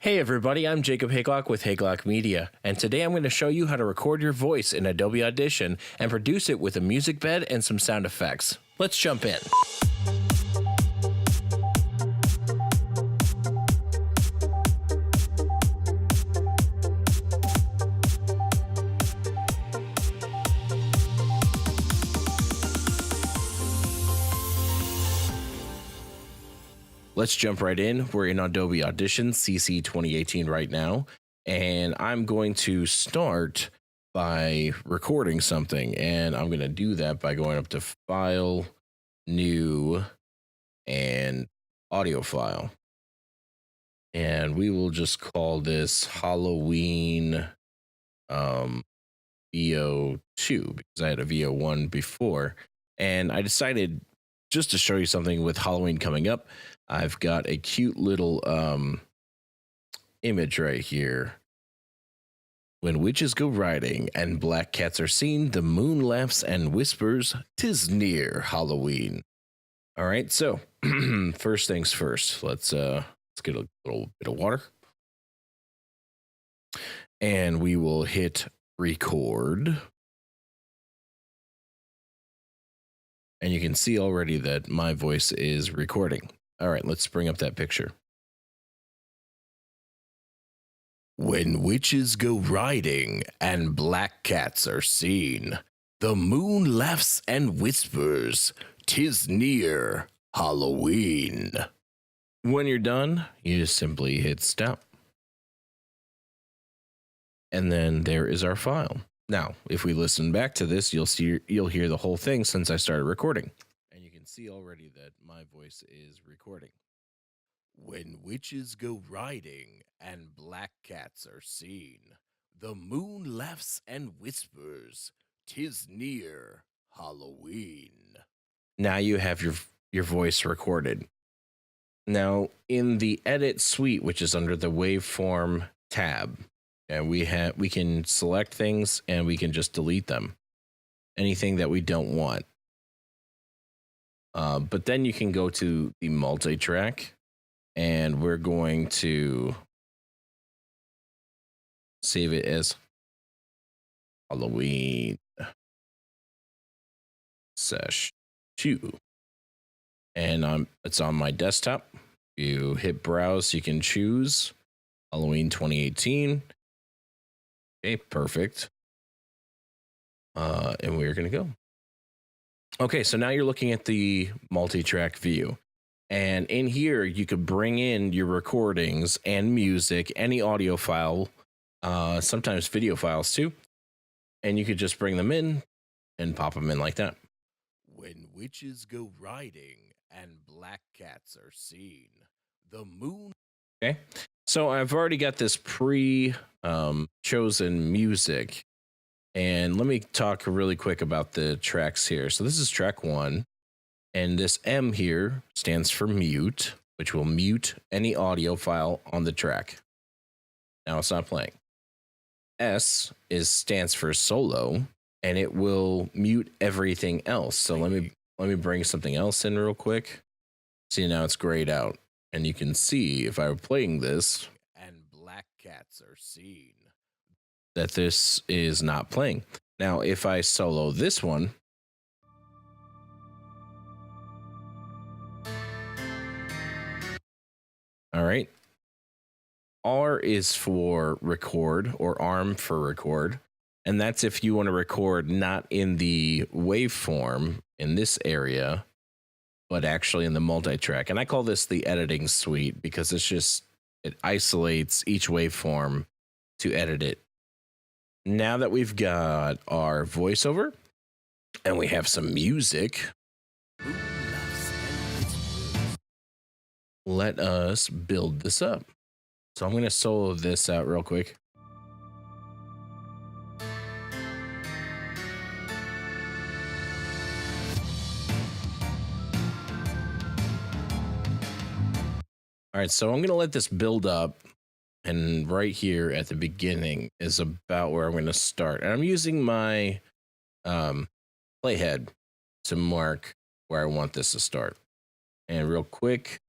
Hey everybody, I'm Jacob Hagloch with Hagloch Media, and today I'm going to show you how to record your voice in Adobe Audition and produce it with a music bed and some sound effects. Let's jump in. Let's jump right in. We're in Adobe Audition CC 2018 right now, and I'm going to start by recording something, and I'm going to do that by going up to File, New, and Audio File. And we will just call this Halloween VO2 because I had a VO1 before, and I decided just to show you something with Halloween coming up. I've got a cute little image right here. When witches go riding and black cats are seen, the moon laughs and whispers, 'tis near Halloween. All right, so first things first, let's get a little bit of water. And we will hit record. And you can see already that my voice is recording. All right, let's bring up that picture. When witches go riding and black cats are seen, the moon laughs and whispers, 'tis near Halloween. When you're done, you just simply hit stop. And then there is our file. Now, if we listen back to this, you'll hear the whole thing since I started recording. And you can see already that my voice is recording. When witches go riding and black cats are seen, the moon laughs and whispers, 'tis near Halloween. Now you have your voice recorded. Now, in the Edit Suite, which is under the Waveform tab, and we can select things and we can just delete them. Anything that we don't want. But then you can go to the multitrack, and we're going to save it as Halloween Sesh 2. And it's on my desktop. You hit browse, you can choose Halloween 2018. Okay, perfect. And we're going to go. Okay, so now you're looking at the multi-track view. And in here, you could bring in your recordings and music, any audio file, sometimes video files too. And you could just bring them in and pop them in like that. When witches go riding and black cats are seen, the moon... Okay, so I've already got this chosen music. And let me talk really quick about the tracks here. So this is track 1. And this M here stands for mute, which will mute any audio file on the track. Now it's not playing. S stands for solo, and it will mute everything else. So let me bring something else in real quick. See, now it's grayed out. And you can see if I were playing this and black cats are seen, that this is not playing. Now, if I solo this one, all right, R is for record, or ARM for record. And that's if you want to record not in the waveform in this area, but actually in the multi-track. And I call this the editing suite because it isolates each waveform to edit it. Now that we've got our voiceover and we have some music, let us build this up. So I'm going to solo this out real quick. All right, so I'm going to let this build up. And right here at the beginning is about where I'm going to start. And I'm using my playhead to mark where I want this to start. And real quick,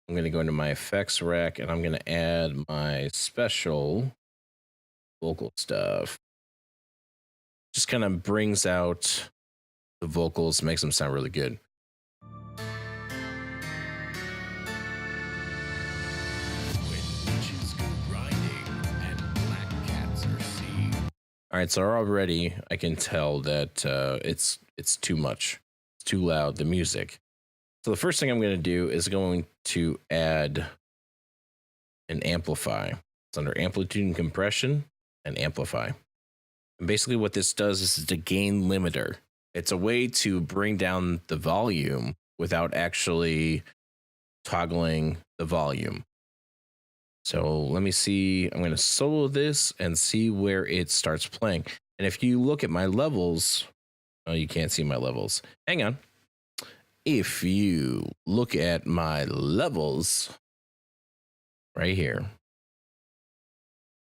I'm going to go into my effects rack and I'm going to add my special vocal stuff. Just kind of brings out the vocals, makes them sound really good. All right, so already I can tell that it's too much. It's too loud, the music. So the first thing I'm going to do is going to add an amplify. It's under amplitude and compression and amplify. And basically what this does is it's a gain limiter. It's a way to bring down the volume without actually toggling the volume. So let me see. I'm going to solo this and see where it starts playing. And if you look at my levels, oh, you can't see my levels. Hang on. If you look at my levels right here, I'm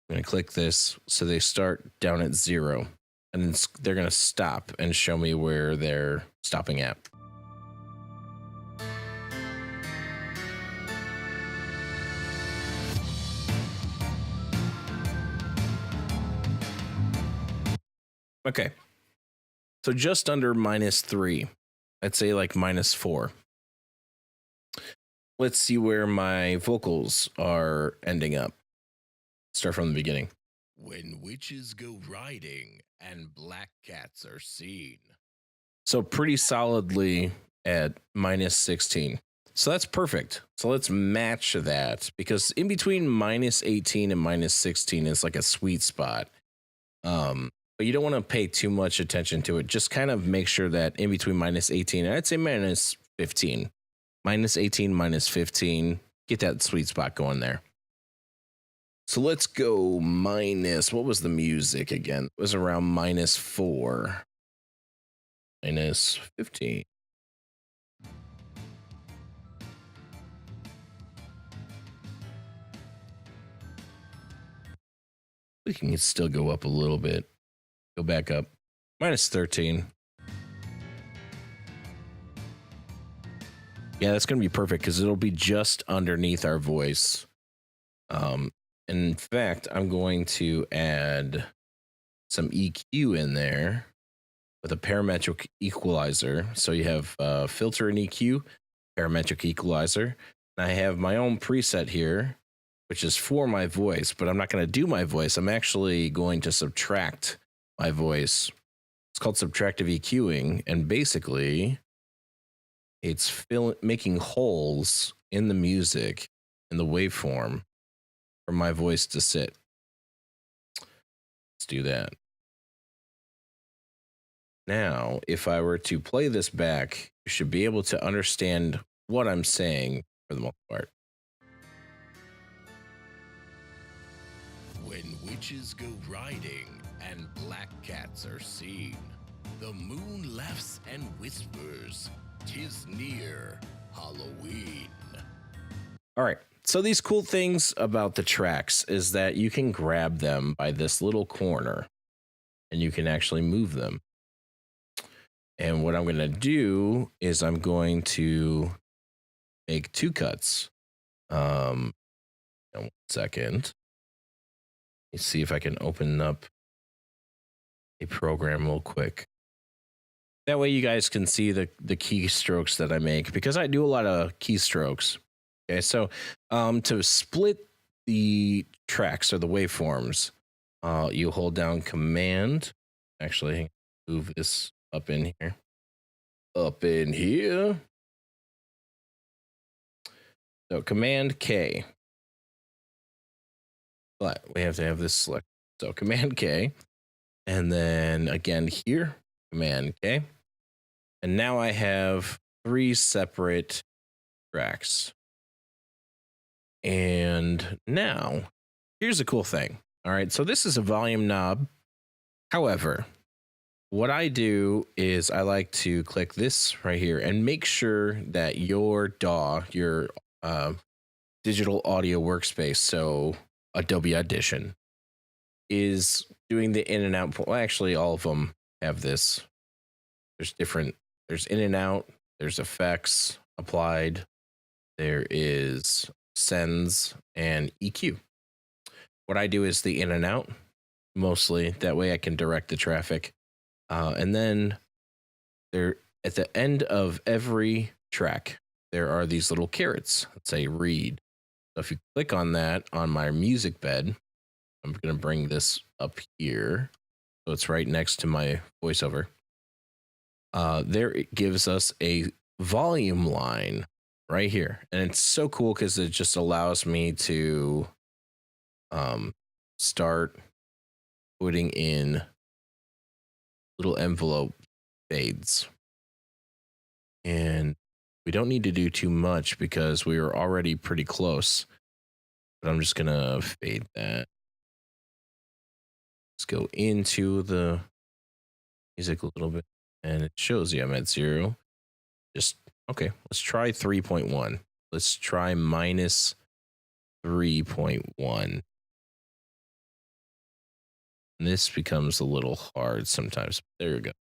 going to click this so they start down at 0. And then they're going to stop and show me where they're stopping at. Okay, so just under -3, I'd say like -4. Let's see where my vocals are ending up. Start from the beginning. When witches go riding and black cats are seen. So pretty solidly at -16. So that's perfect. So let's match that, because in between -18 and -16 is like a sweet spot. But you don't want to pay too much attention to it. Just kind of make sure that in between -18, and I'd say -15, -18, -15, get that sweet spot going there. So let's go minus, what was the music again? It was around -4, -15. We can still go up a little bit. Go back up. -13. Yeah, that's going to be perfect because it'll be just underneath our voice. In fact, I'm going to add some EQ in there with a parametric equalizer. So you have filter and EQ, parametric equalizer. And I have my own preset here, which is for my voice, but I'm not going to do my voice. I'm actually going to subtract my voice. It's called subtractive EQing, and basically it's making holes in the music, in the waveform, for my voice to sit. Let's do that. Now, if I were to play this back, you should be able to understand what I'm saying for the most part. When witches go riding and black cats are seen, the moon laughs and whispers, 'tis near Halloween. All right, so these cool things about the tracks is that you can grab them by this little corner and you can actually move them. And what I'm going to do is I'm going to make 2 cuts. 1 second. Let's see if I can open up a program real quick. That way you guys can see the keystrokes that I make, because I do a lot of keystrokes. Okay, so to split the tracks or the waveforms, you hold down Command. Actually, move this up in here. Up in here. So Command K. But we have to have this select. So Command K. And then again here, Command K. And now I have 3 separate tracks. And now, here's a cool thing. All right, so this is a volume knob. However, what I do is I like to click this right here and make sure that your DAW, your digital audio workspace, so Adobe Audition, is doing the in and out. Well, actually, all of them have this. There's in and out, there's effects, applied, there is sends and EQ. What I do is the in and out mostly. That way I can direct the traffic. And then there at the end of every track, there are these little carrots that say read. So if you click on that on my music bed, I'm going to bring this up here. So it's right next to my voiceover. There it gives us a volume line right here. And it's so cool because it just allows me to start putting in little envelope fades. And we don't need to do too much because we were already pretty close. But I'm just going to fade that. Let's go into the music a little bit. And it shows you I'm at 0. Just, okay, let's try 3.1. Let's try minus 3.1. And this becomes a little hard sometimes. There we go.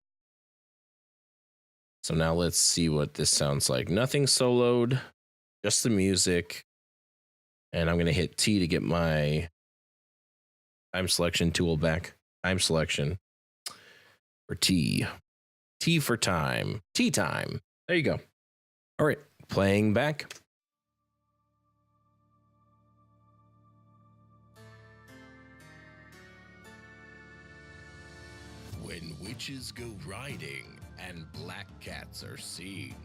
So now let's see what this sounds like. Nothing soloed, just the music. And I'm going to hit T to get my time selection tool back. Time selection for T. T for time. T time. There you go. All right, playing back. When witches go riding and black cats are seen,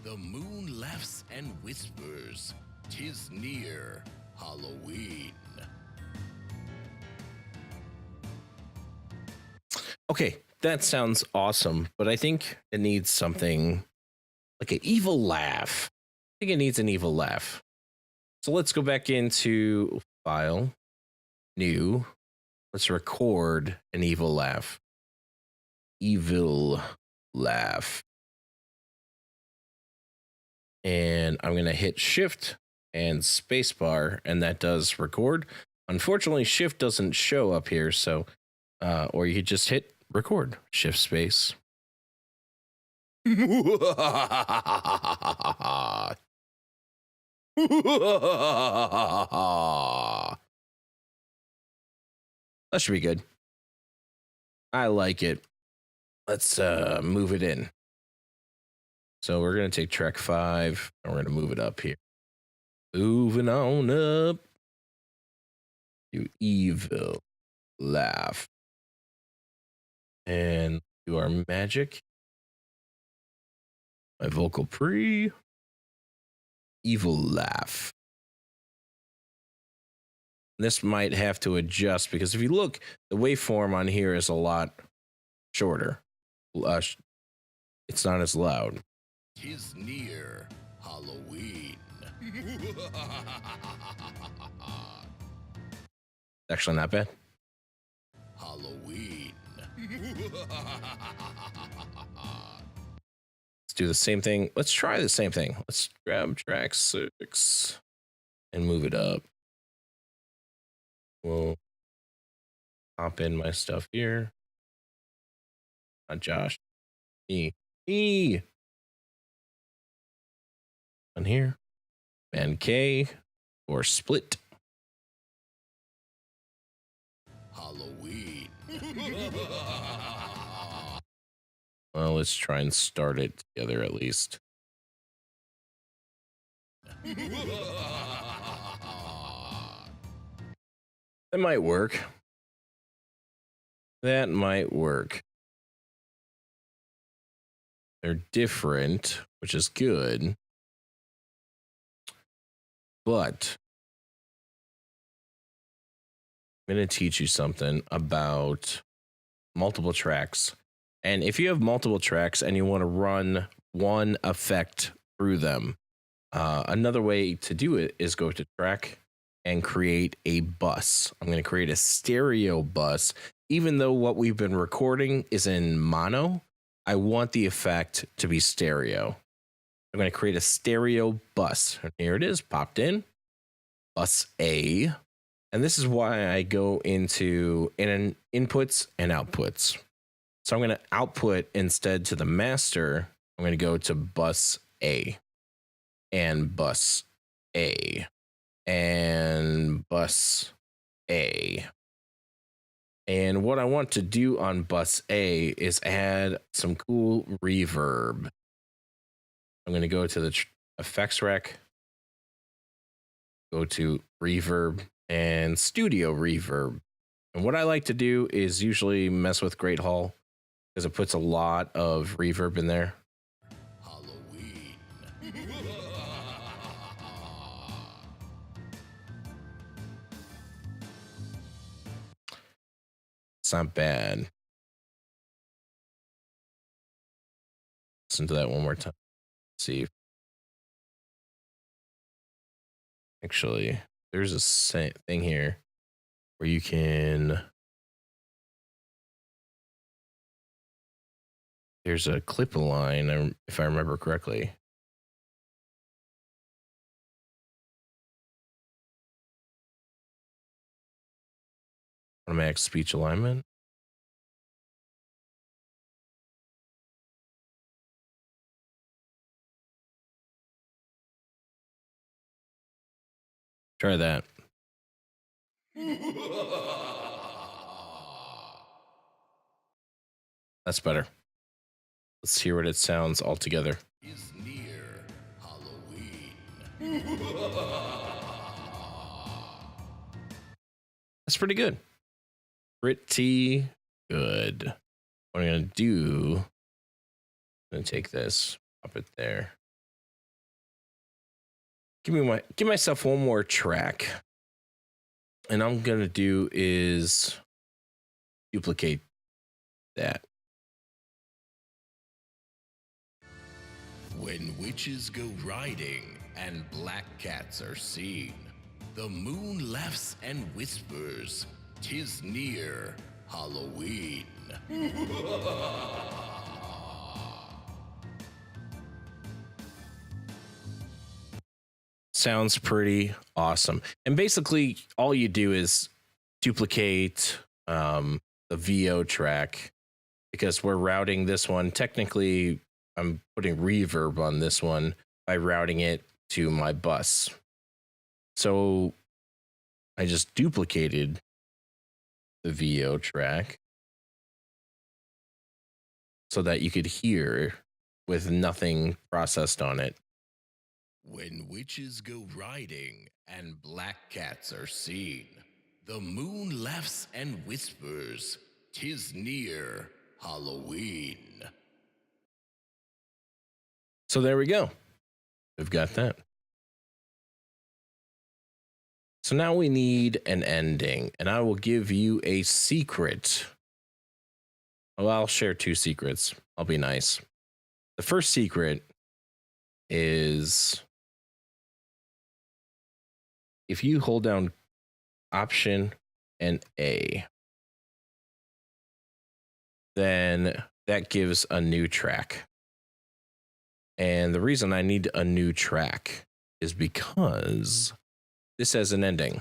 the moon laughs and whispers, 'tis near Halloween. Okay, that sounds awesome, but I think it needs something like an evil laugh. I think it needs an evil laugh. So let's go back into File, New. Let's record an evil laugh. Evil laugh. And I'm going to hit Shift and Spacebar, and that does record. Unfortunately, Shift doesn't show up here, so, or you just hit record, Shift Space. That should be good. I like it. Let's move it in. So we're going to take track 5 and we're going to move it up here. Moving on up to evil laugh. And do our magic. My vocal pre. Evil laugh. This might have to adjust because if you look, the waveform on here is a lot shorter. It's not as loud. 'Tis near Halloween. Actually not bad. Halloween. Let's do the same thing. Let's try the same thing. Let's grab track 6 and move it up. We'll pop in my stuff here. Not Josh. Me. On here. Band K or split. Halloween. Well, let's try and start it together at least. That might work. That might work. They're different, which is good. But I'm going to teach you something about multiple tracks. And if you have multiple tracks and you want to run one effect through them, another way to do it is go to track and create a bus. I'm going to create a stereo bus. Even though what we've been recording is in mono, I want the effect to be stereo. I'm going to create a stereo bus. And here it is, popped in. Bus A. And this is why I go into inputs and outputs. So I'm going to output instead to the master. I'm going to go to bus A and bus A and bus A. And what I want to do on bus A is add some cool reverb. I'm going to go to the effects rack, go to reverb and studio reverb. And what I like to do is usually mess with Great Hall because it puts a lot of reverb in there. Halloween. It's not bad. Listen to that one more time. Let's see. Actually, there's a thing here where you can. There's a clip line, if I remember correctly. Automatic speech alignment. Try that. That's better. Let's hear what it sounds all together. Is near Halloween. That's pretty good. Pretty good. What I'm going to do, I'm going to take this, pop it there. Give myself one more track. And I'm going to do is duplicate that. When witches go riding and black cats are seen, the moon laughs and whispers, 'tis near Halloween. Sounds pretty awesome. And basically, all you do is duplicate the VO track because we're routing this one. Technically, I'm putting reverb on this one by routing it to my bus. So I just duplicated the VO track so that you could hear with nothing processed on it. When witches go riding and black cats are seen, the moon laughs and whispers, 'tis near Halloween. So there we go. We've got that. So now we need an ending, and I will give you a secret. Well, I'll share two secrets. I'll be nice. The first secret is if you hold down Option and A, then that gives a new track. And the reason I need a new track is because this has an ending.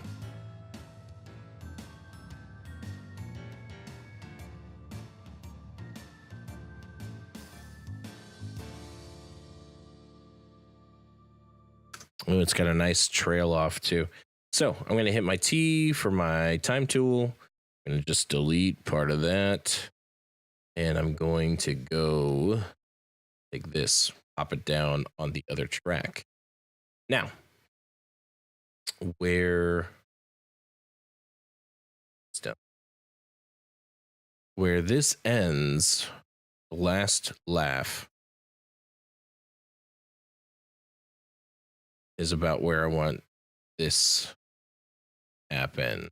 Oh, it's got a nice trail off too. So I'm going to hit my T for my time tool. I'm going to just delete part of that. And I'm going to go take this, pop it down on the other track. Now, where this ends, the last laugh is about where I want this happen.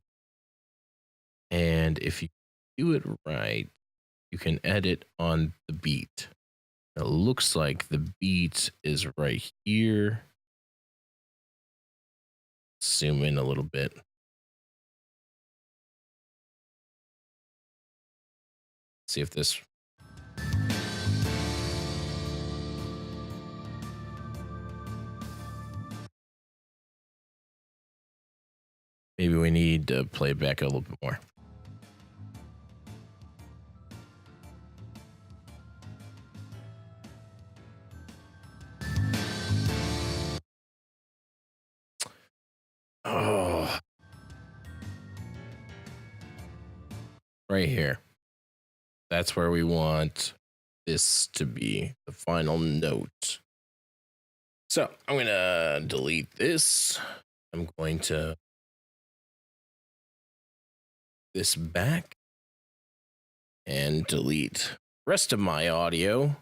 And if you do it right, you can edit on the beat. It looks like the beat is right here. Zoom in a little bit. See if this. Maybe we need to play it back a little bit more. right here. That's where we want this to be the final note. So I'm going to delete this. I'm going to this back and delete the rest of my audio.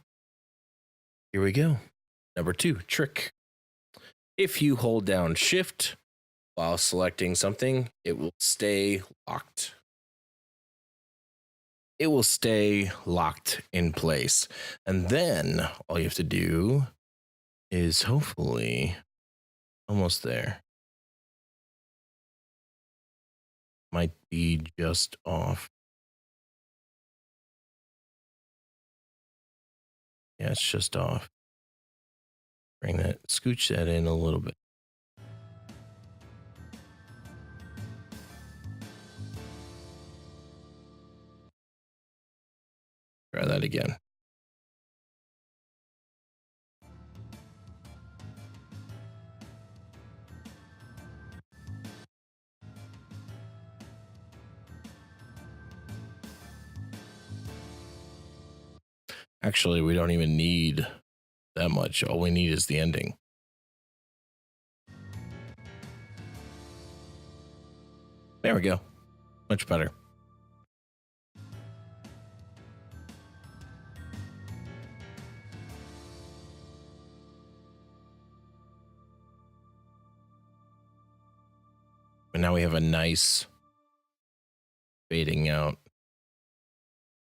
Here we go. Number 2, trick. If you hold down Shift while selecting something, it will stay locked. It will stay locked in place. And then all you have to do is hopefully almost there. Might be just off. Yeah, it's just off. Bring that, scooch that in a little bit. Try that again. Actually, we don't even need that much. All we need is the ending. There we go. Much better. And now we have a nice fading out.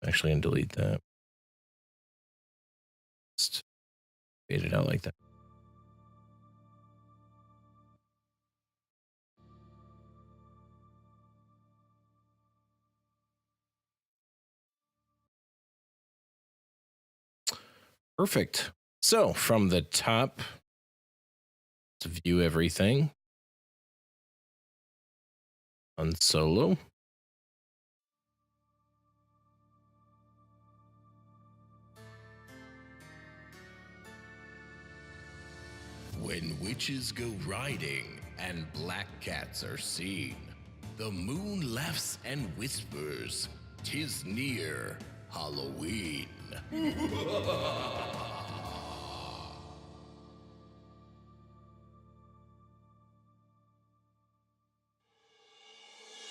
Actually, I'm going to delete that. Just fade it out like that. Perfect. So from the top, to view everything on solo. When witches go riding and black cats are seen, the moon laughs and whispers, 'tis near Halloween.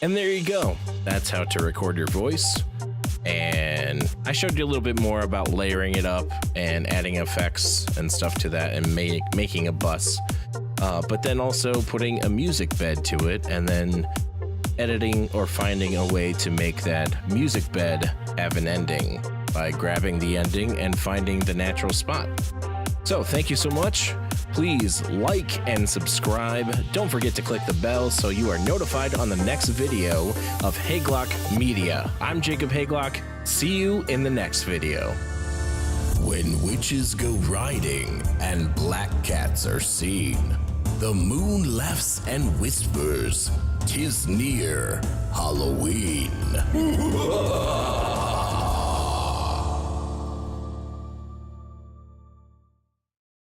And there you go. That's how to record your voice. And I showed you a little bit more about layering it up and adding effects and stuff to that and making a bus. But then also putting a music bed to it and then editing or finding a way to make that music bed have an ending by grabbing the ending and finding the natural spot. So thank you so much. Please like and subscribe. Don't forget to click the bell so you are notified on the next video of Hagloch Media. I'm Jacob Hagloch. See you in the next video. When witches go riding and black cats are seen, the moon laughs and whispers, 'tis near Halloween.